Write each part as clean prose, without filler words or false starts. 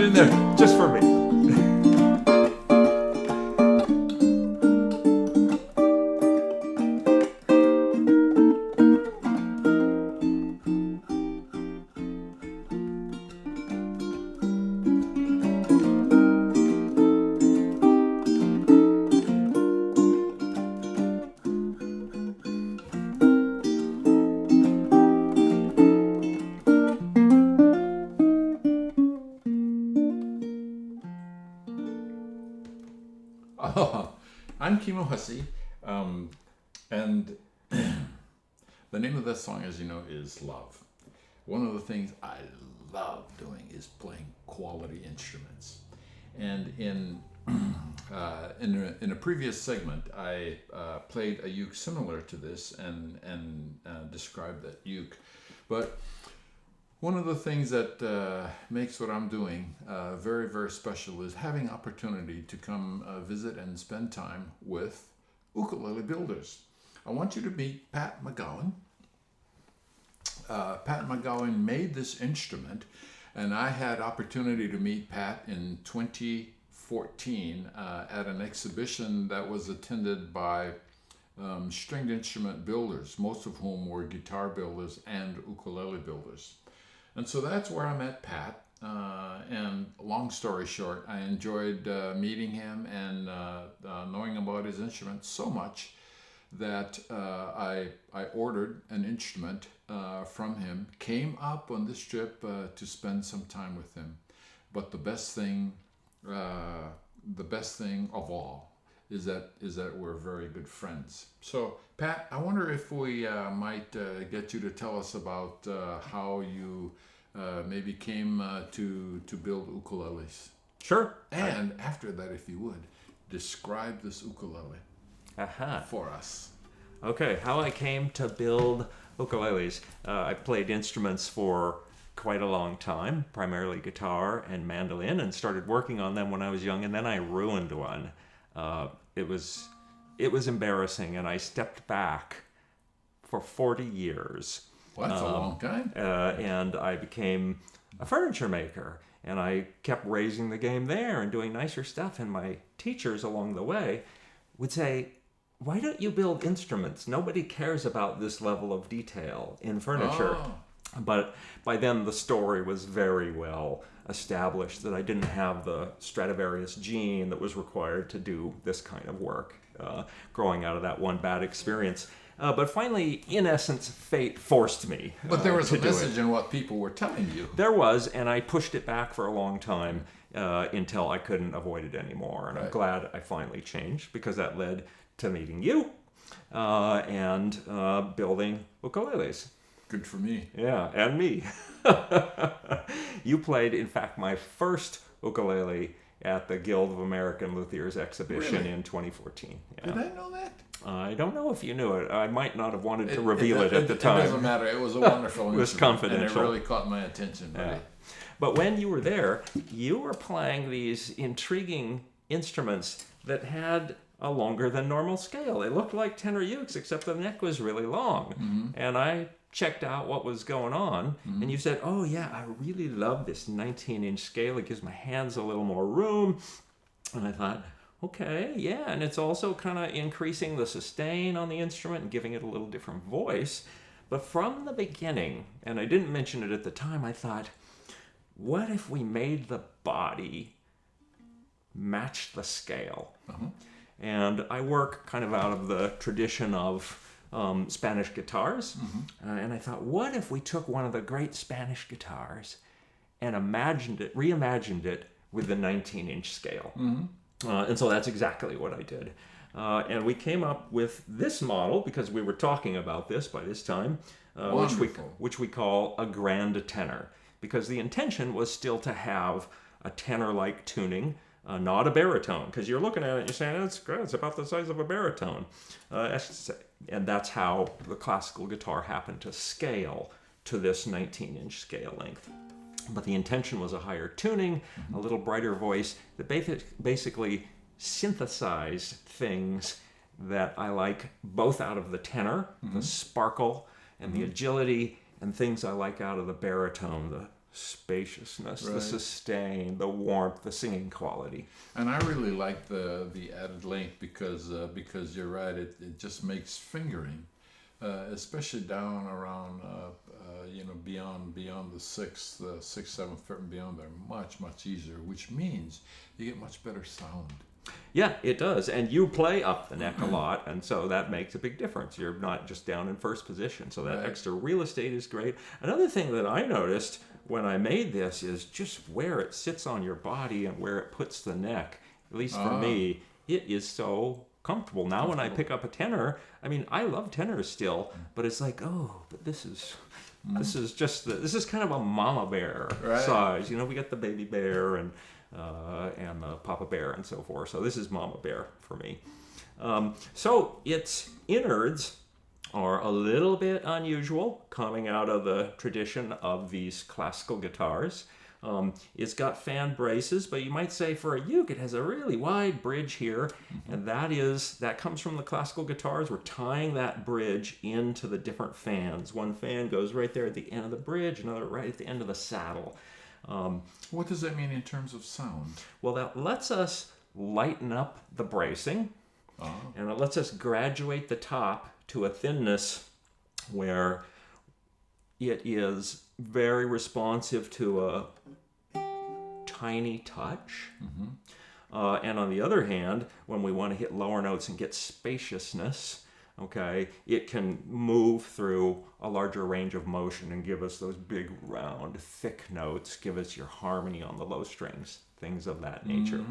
it in there just for me. I'm Kimo Hussey, and the name of this song, as you know, is Love. One of the things I love doing is playing quality instruments. And in a previous segment, I played a uke similar to this and described that uke. But one of the things that makes what I'm doing very, very special is having opportunity to come visit and spend time with ukulele builders. I want you to meet Pat McGowan. Pat McGowan made this instrument, and I had opportunity to meet Pat in 2014 at an exhibition that was attended by stringed instrument builders, most of whom were guitar builders and ukulele builders. And so that's where I met Pat, and long story short, I enjoyed meeting him and knowing about his instrument so much that I ordered an instrument from him, came up on this trip to spend some time with him. But the best thing of all is that we're very good friends. So Pat, I wonder if we might get you to tell us about how you maybe came to build ukuleles. Sure. And after that, if you would, describe this ukulele for us. Okay, how I came to build ukuleles. I played instruments for quite a long time, primarily guitar and mandolin, and started working on them when I was young, and then I ruined one. It was embarrassing, and I stepped back for 40 years. Well, that's a long time. And I became a furniture maker, and I kept raising the game there and doing nicer stuff, and my teachers along the way would say, why don't you build instruments? Nobody cares about this level of detail in furniture. Oh. But by then the story was very well established that I didn't have the Stradivarius gene that was required to do this kind of work, growing out of that one bad experience. But finally, in essence, fate forced me. But there was a message in what people were telling you. There was, and I pushed it back for a long time until I couldn't avoid it anymore. And I'm glad I finally changed, because that led to meeting you and building ukuleles. Good for me. Yeah, and me. You played, in fact, my first ukulele at the Guild of American Luthiers exhibition in 2014. Yeah. Did I know that? I don't know if you knew it. I might not have wanted to reveal it at the time. It doesn't matter. It was a wonderful instrument. It was confidential. And it really caught my attention. Yeah. But when you were there, you were playing these intriguing instruments that had a longer than normal scale. They looked like tenor ukes, except the neck was really long. Mm-hmm. And I checked out what was going on, and you said, oh yeah, I really love this 19-inch scale. It gives my hands a little more room. And I thought, okay, yeah, and it's also kind of increasing the sustain on the instrument and giving it a little different voice. But from the beginning, and I didn't mention it at the time, I thought, what if we made the body match the scale? Uh-huh. And I work kind of out of the tradition of Spanish guitars. Mm-hmm. And I thought, what if we took one of the great Spanish guitars and reimagined it with the 19-inch scale? Mm-hmm. And so that's exactly what I did. And we came up with this model, because we were talking about this by this time, which we call a Grand Tenor, because the intention was still to have a tenor-like tuning, not a baritone, because you're looking at it and you're saying, it's about the size of a baritone. And that's how the classical guitar happened to scale to this 19-inch scale length. But the intention was a higher tuning, a little brighter voice that basically synthesized things that I like both out of the tenor, the sparkle and the agility, and things I like out of the baritone, the spaciousness, the Right. sustain, the warmth, the singing quality. And I really like the added length because you're right. It just makes fingering, especially down around beyond the sixth, seventh fret and beyond, they're much easier. Which means you get much better sound. Yeah, it does. And you play up the neck a lot, and so that makes a big difference. You're not just down in first position, so that Right. extra real estate is great. Another thing that I noticed when I made this is just where it sits on your body and where it puts the neck. At least for me, it is so comfortable. Now when I pick up a tenor, I mean, I love tenors still, but it's like, oh, but this is this is kind of a mama bear Right. size. You know, we got the baby bear and the papa bear and so forth. So this is mama bear for me. So its innards are a little bit unusual, coming out of the tradition of these classical guitars. It's got fan braces, but you might say for a uke, it has a really wide bridge here, and that comes from the classical guitars. We're tying that bridge into the different fans. One fan goes right there at the end of the bridge, another right at the end of the saddle. What does that mean in terms of sound? Well, that lets us lighten up the bracing, and it lets us graduate the top to a thinness where it is very responsive to a tiny touch. And on the other hand, when we want to hit lower notes and get spaciousness, okay, it can move through a larger range of motion and give us those big, round, thick notes, give us your harmony on the low strings, things of that nature.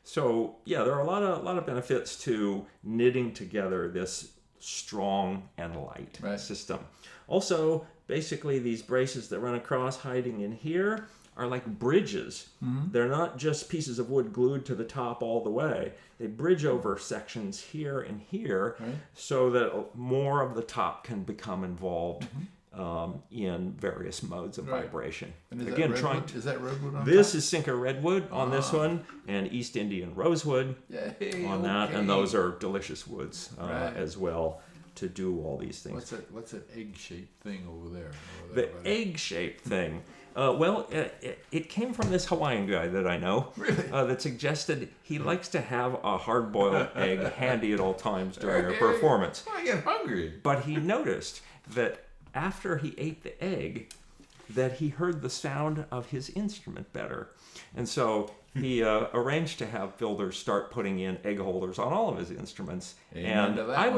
So yeah, there are a lot of benefits to knitting together this strong and light Right. system. Also, basically these braces that run across hiding in here are like bridges. They're not just pieces of wood glued to the top all the way. They bridge over sections here and here, Right. so that more of the top can become involved in various modes of Right. vibration. And is Again, that trying redwood? Is that redwood on this top? is Sinca redwood on this one, and East Indian rosewood Yay, on that, and okay. those are delicious woods Right. as well to do all these things. What's that egg-shaped thing over there? The egg-shaped thing. It came from this Hawaiian guy that I know that suggested he likes to have a hard-boiled egg handy at all times during a performance. I get hungry. But he noticed that after he ate the egg, that he heard the sound of his instrument better. And so he arranged to have builders start putting in egg holders on all of his instruments. Amen And to that I one.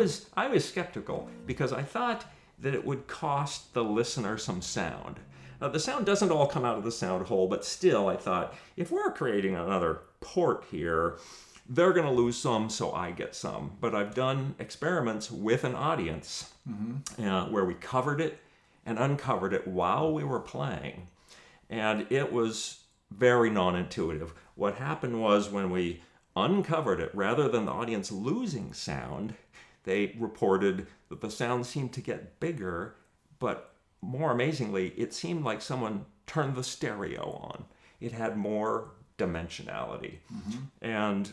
was skeptical because I thought that it would cost the listener some sound. The sound doesn't all come out of the sound hole, but still I thought, if we're creating another port here, they're going to lose some, so I get some. But I've done experiments with an audience where we covered it and uncovered it while we were playing. And it was very non-intuitive. What happened was when we uncovered it, rather than the audience losing sound, they reported that the sound seemed to get bigger, but more amazingly, it seemed like someone turned the stereo on. It had more dimensionality. And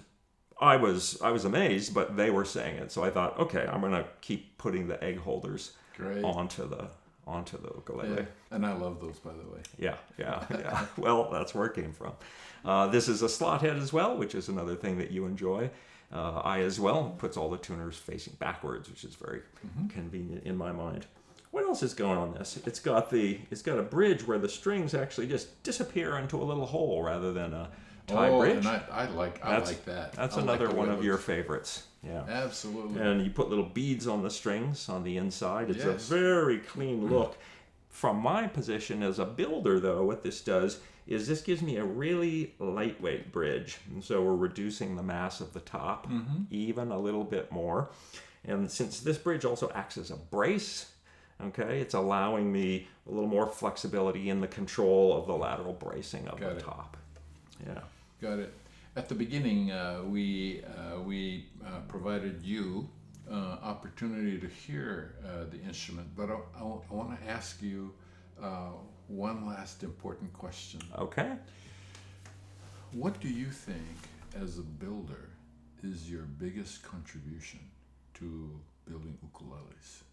I was amazed, but they were saying it. So I thought, okay, I'm going to keep putting the egg holders Great. onto the ukulele. Yeah. And I love those, by the way. Yeah. Well, that's where it came from. This is a slot head as well, which is another thing that you enjoy. I as well puts all the tuners facing backwards, which is very convenient in my mind. What else is going on this? It's got a bridge where the strings actually just disappear into a little hole rather than a tie bridge. And I like that. That's I like another the one way of it your looks. favorites. Yeah. Absolutely. And you put little beads on the strings on the inside. It's a Yes. very clean look. From my position as a builder, though, what this does is this gives me a really lightweight bridge. And so we're reducing the mass of the top even a little bit more. And since this bridge also acts as a brace, okay, it's allowing me a little more flexibility in the control of the lateral bracing of the top. Yeah. Got it. At the beginning, we provided you opportunity to hear the instrument, but I want to ask you one last important question. Okay. What do you think, as a builder, is your biggest contribution to building ukuleles?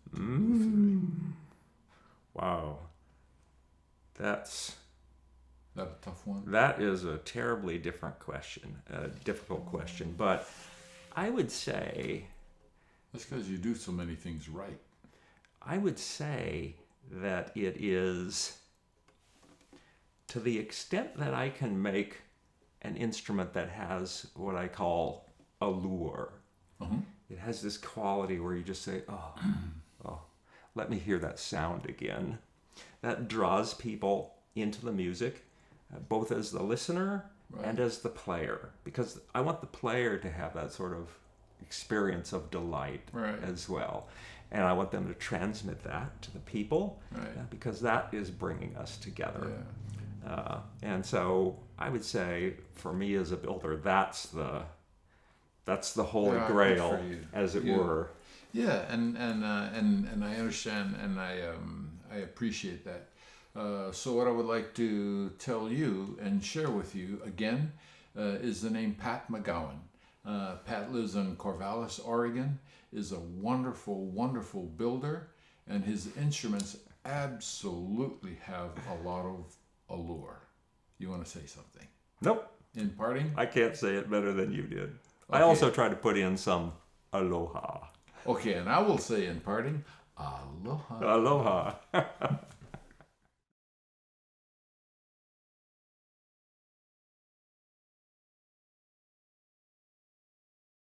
Wow. That's That a tough one? That is a terribly difficult question. But I would say... That's because you do so many things right. I would say that it is, to the extent that I can make an instrument that has what I call allure. It has this quality where you just say, oh, let me hear that sound again. That draws people into the music, both as the listener and as the player, because I want the player to have that sort of experience of delight as well. And I want them to transmit that to the people, because that is bringing us together. Yeah. And so I would say, for me as a builder, that's the holy grail, as it were. Yeah, and I understand, and I appreciate that. So what I would like to tell you and share with you again is the name Pat McGowan. Pat lives in Corvallis, Oregon, is a wonderful, wonderful builder, and his instruments absolutely have a lot of allure. You want to say something? Nope. In parting? I can't say it better than you did. Okay. I also tried to put in some aloha. Okay, and I will say in parting, aloha. Aloha.